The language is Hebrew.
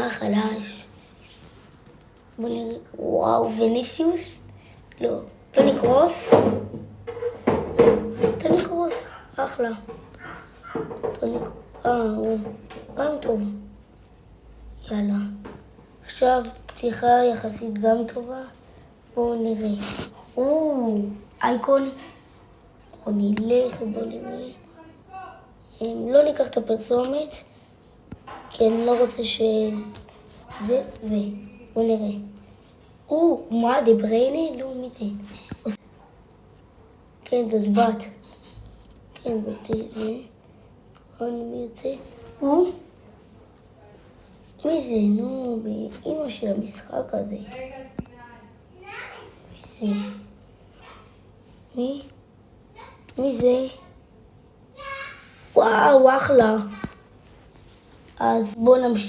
חלש. בוא נראה. וואו, וניסיוס? לא. טוני קרוס? טוני קרוס, אחלה. הוא גם טוב. יאללה. עכשיו פתיחה יחסית גם טובה. בואו נראה. אייקון. בואו נראה. לא ניקח את הפרסומת, כי אני לא רוצה זה בואו נראה. מה, דה בריינה? לא, מי זה? כן, זאת בת. כן, זאת זה. מי יוצא? מי זה? נו, באמא של המשחק הזה. מי זה? וואו, אחלה. אז בואו נמשיך.